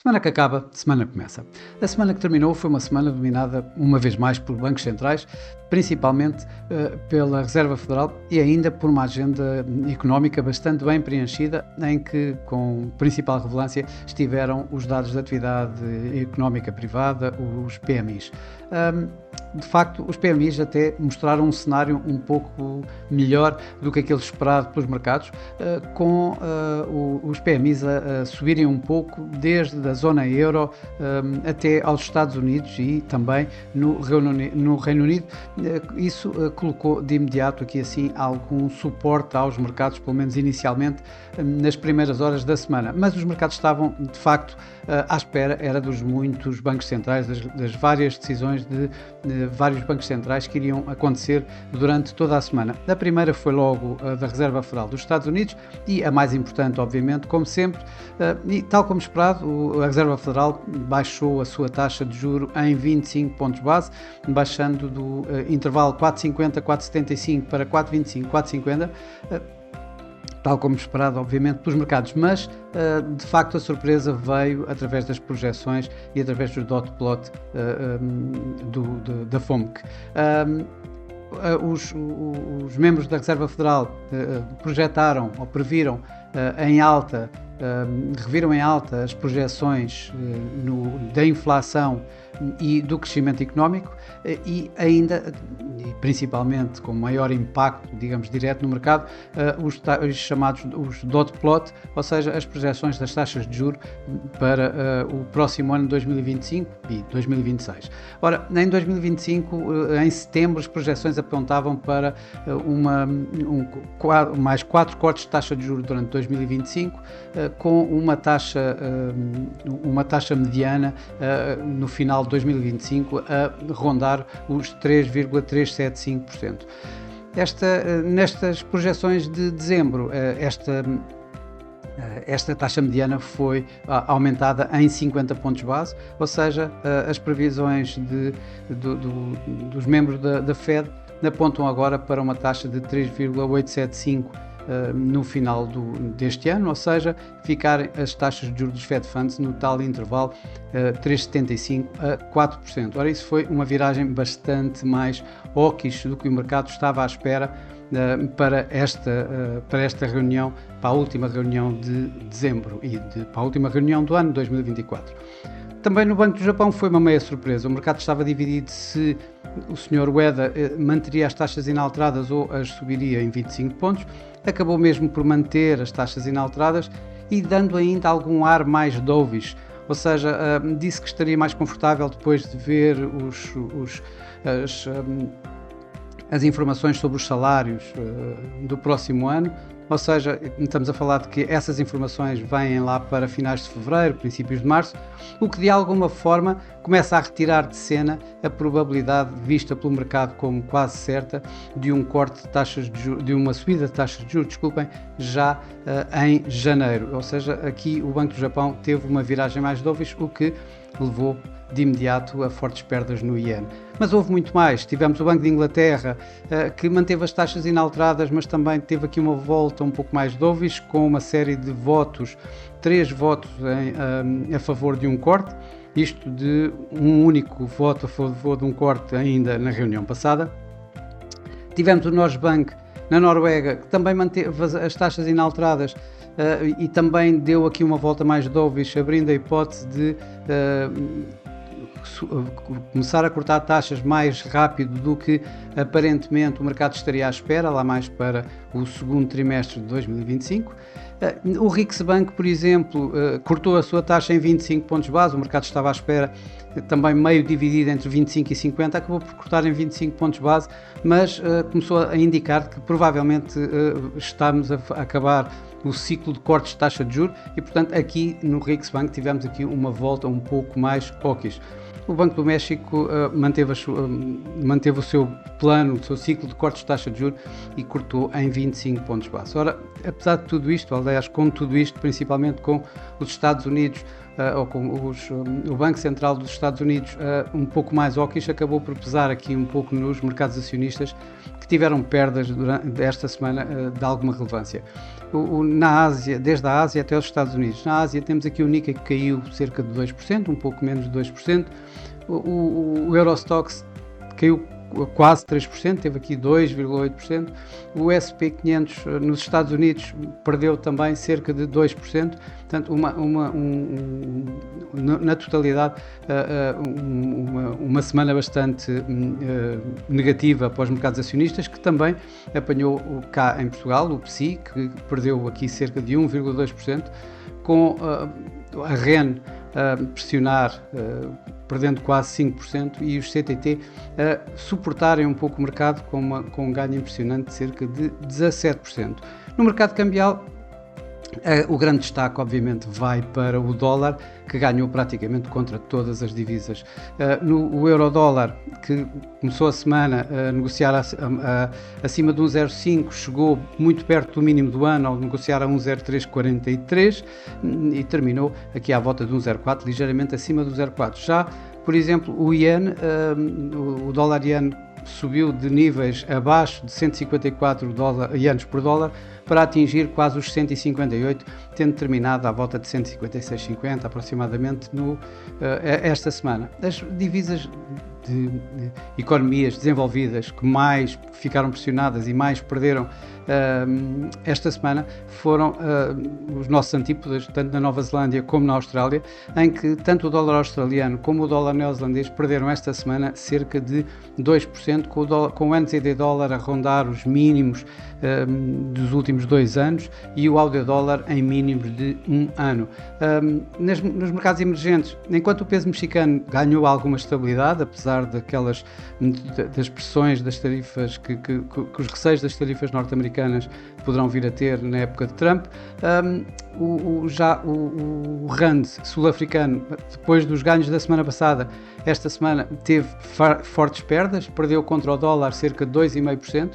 Semana que acaba, semana que começa. A semana que terminou foi uma semana dominada, uma vez mais, por bancos centrais, principalmente pela Reserva Federal e ainda por uma agenda económica bastante bem preenchida, em que, com principal relevância, estiveram os dados de atividade económica privada, os PMIs. De facto, os PMIs até mostraram um cenário um pouco melhor do que aquele esperado pelos mercados, com os PMIs a subirem um pouco desde a zona euro até aos Estados Unidos e também no Reino Unido. Isso colocou de imediato aqui assim algum suporte aos mercados, pelo menos inicialmente, nas primeiras horas da semana. Mas os mercados estavam, de facto, à espera, era dos muitos bancos centrais, das várias decisões de vários bancos centrais que iriam acontecer durante toda a semana. A primeira foi logo a da Reserva Federal dos Estados Unidos e a mais importante, obviamente, como sempre, e tal como esperado, a Reserva Federal baixou a sua taxa de juro em 25 pontos base, baixando do intervalo 4,50, 4,75 para 4,25, 4,50, tal como esperado, obviamente, pelos mercados, mas de facto a surpresa veio através das projeções e através do dot plot da FOMC. Os membros da Reserva Federal projetaram ou previram em alta, reviram em alta as projeções da inflação e do crescimento económico e ainda, e principalmente com maior impacto, digamos, direto no mercado, os chamados os dot plot, ou seja, as projeções das taxas de juros para o próximo ano 2025 e 2026. Ora, em 2025, em setembro, as projeções apontavam para mais 4 cortes de taxa de juros durante 2025, com uma taxa mediana no final de 2025 a rondar os 3,375%. Nestas projeções de dezembro, esta taxa mediana foi aumentada em 50 pontos base, ou seja, as previsões dos membros da Fed apontam agora para uma taxa de 3,875 no final deste ano, ou seja, ficarem as taxas de juros dos Fed Funds no tal intervalo 3,75% a 4%. Ora, isso foi uma viragem bastante mais hawkish do que o mercado estava à espera para esta reunião, para a última reunião de dezembro e para a última reunião do ano 2024. Também no Banco do Japão foi uma meia surpresa. O mercado estava dividido se o Sr. Ueda manteria as taxas inalteradas ou as subiria em 25 pontos. Acabou mesmo por manter as taxas inalteradas e dando ainda algum ar mais dovish, ou seja, disse que estaria mais confortável depois de ver as informações sobre os salários do próximo ano. Ou seja, estamos a falar de que essas informações vêm lá para finais de fevereiro, princípios de março, o que de alguma forma começa a retirar de cena a probabilidade vista pelo mercado como quase certa de um corte de taxas de juros, de uma subida de taxas de juros, já em janeiro. Ou seja, aqui o Banco do Japão teve uma viragem mais dovish, o que levou de imediato a fortes perdas no iene. Mas houve muito mais. Tivemos o Banco de Inglaterra, que manteve as taxas inalteradas, mas também teve aqui uma volta um pouco mais dovish, com uma série de votos, 3 votos a favor de um corte, isto de um único voto a favor de um corte ainda na reunião passada. Tivemos o Norges Bank na Noruega, que também manteve as taxas inalteradas e também deu aqui uma volta mais dovish, abrindo a hipótese de começar a cortar taxas mais rápido do que aparentemente o mercado estaria à espera, lá mais para o segundo trimestre de 2025. O Riksbank, por exemplo, cortou a sua taxa em 25 pontos base, o mercado estava à espera, também meio dividido entre 25 e 50, acabou por cortar em 25 pontos base, mas começou a indicar que provavelmente estamos a acabar o ciclo de cortes de taxa de juros e, portanto, aqui no Riksbank tivemos aqui uma volta um pouco mais hawkish. O Banco do México manteve o seu plano, o seu ciclo de cortes de taxa de juros e cortou em 25 pontos base. Ora, apesar de tudo isto, aliás, com tudo isto, principalmente com os Estados Unidos ou com o Banco Central dos Estados Unidos um pouco mais hawkish, acabou por pesar aqui um pouco nos mercados acionistas, que tiveram perdas durante esta semana de alguma relevância. Na Ásia, desde a Ásia até os Estados Unidos. Na Ásia temos aqui o Nikkei que caiu cerca de 2%, um pouco menos de 2%. O Eurostoxx caiu quase 3%, teve aqui 2,8%. O SP500 nos Estados Unidos perdeu também cerca de 2%. Portanto, na totalidade, uma semana bastante negativa para os mercados acionistas, que também apanhou cá em Portugal, o PSI, que perdeu aqui cerca de 1,2%, com a REN pressionar, perdendo quase 5%, e os CTT suportarem um pouco o mercado com um ganho impressionante de cerca de 17%. No mercado cambial, o grande destaque, obviamente, vai para o dólar, que ganhou praticamente contra todas as divisas. O euro-dólar, que começou a semana a negociar acima de 1,05, chegou muito perto do mínimo do ano ao negociar a 1,0343 e terminou aqui à volta de 1,04, ligeiramente acima do 0,4. Já, por exemplo, o iene, o dólar iene, subiu de níveis abaixo de 154 ienes por dólar para atingir quase os 158, tendo terminado à volta de 156,50 aproximadamente esta semana. As divisas de economias desenvolvidas que mais ficaram pressionadas e mais perderam esta semana foram os nossos antípodas, tanto na Nova Zelândia como na Austrália, em que tanto o dólar australiano como o dólar neozelandês perderam esta semana cerca de 2%, com o NZD dólar a rondar os mínimos dos últimos 2 anos e o AUD dólar em mínimos de 1 ano. Nos mercados emergentes, enquanto o peso mexicano ganhou alguma estabilidade, apesar das pressões das tarifas, que os receios das tarifas norte-americanas poderão vir a ter na época de Trump, já o RAND sul-africano, depois dos ganhos da semana passada, esta semana teve fortes perdas, perdeu contra o dólar cerca de 2,5%,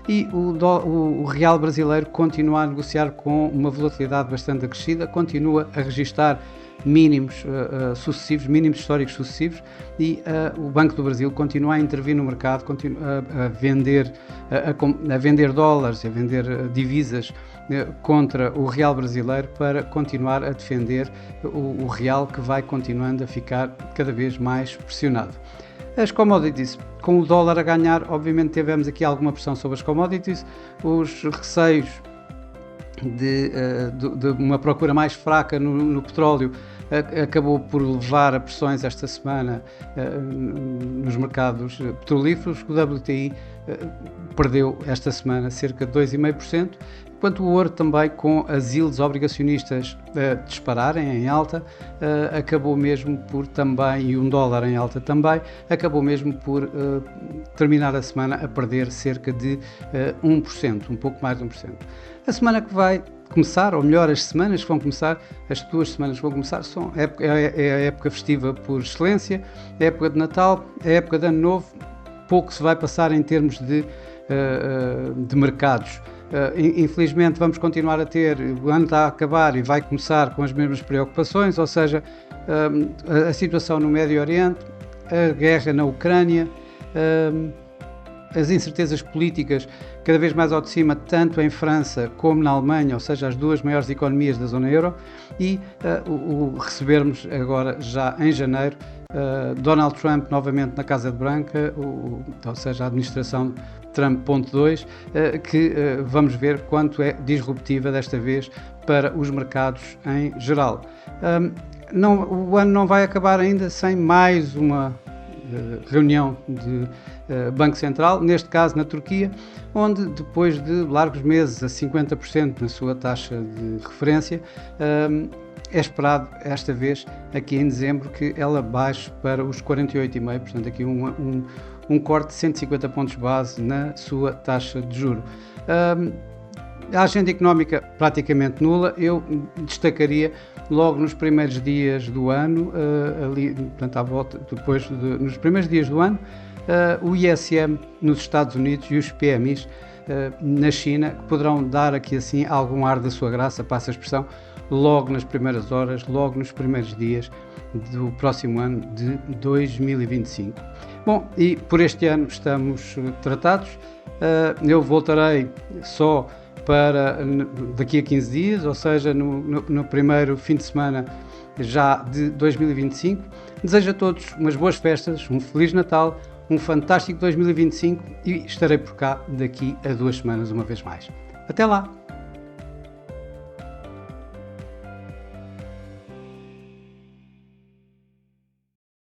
e o real brasileiro continua a negociar com uma volatilidade bastante acrescida, continua a registar mínimos sucessivos, mínimos históricos sucessivos, e o Banco do Brasil continua a intervir no mercado, continua a vender dólares, a vender divisas contra o real brasileiro para continuar a defender o real, que vai continuando a ficar cada vez mais pressionado. As commodities, com o dólar a ganhar, obviamente tivemos aqui alguma pressão sobre as commodities, os receios de uma procura mais fraca no petróleo acabou por levar a pressões esta semana nos mercados petrolíferos. O WTI perdeu esta semana cerca de 2,5%, enquanto o ouro também, com as yields obrigacionistas dispararem em alta, acabou mesmo por também, e um dólar em alta também, acabou mesmo por terminar a semana a perder cerca de 1%, um pouco mais de 1%. A semana que vai começar, ou melhor, as semanas que vão começar, as 2 semanas que vão começar, é a época festiva por excelência, é a época de Natal, é a época de Ano Novo. Pouco se vai passar em termos de mercados. Infelizmente vamos continuar a ter, o ano está a acabar e vai começar com as mesmas preocupações, ou seja, a situação no Médio Oriente, a guerra na Ucrânia, as incertezas políticas cada vez mais ao de cima, tanto em França como na Alemanha, ou seja, as 2 maiores economias da zona euro, e recebermos agora, já em janeiro, Donald Trump novamente na Casa Branca, ou seja, a administração Trump.2, que vamos ver quanto é disruptiva desta vez para os mercados em geral. O ano não vai acabar ainda sem mais uma reunião de Banco Central, neste caso na Turquia, onde depois de largos meses a 50% na sua taxa de referência, é esperado esta vez, aqui em dezembro, que ela baixe para os 48,5%, portanto aqui um corte de 150 pontos base na sua taxa de juro. A agenda económica praticamente nula. Eu destacaria logo nos primeiros dias do ano, portanto à volta, nos primeiros dias do ano, o ISM nos Estados Unidos e os PMIs na China, que poderão dar aqui assim algum ar da sua graça, passa a expressão, logo nas primeiras horas, logo nos primeiros dias do próximo ano de 2025. Bom, e por este ano estamos tratados. Eu voltarei só para daqui a 15 dias, ou seja, no primeiro fim de semana já de 2025. Desejo a todos umas boas festas, um Feliz Natal, um fantástico 2025 e estarei por cá daqui a 2 semanas uma vez mais. Até lá!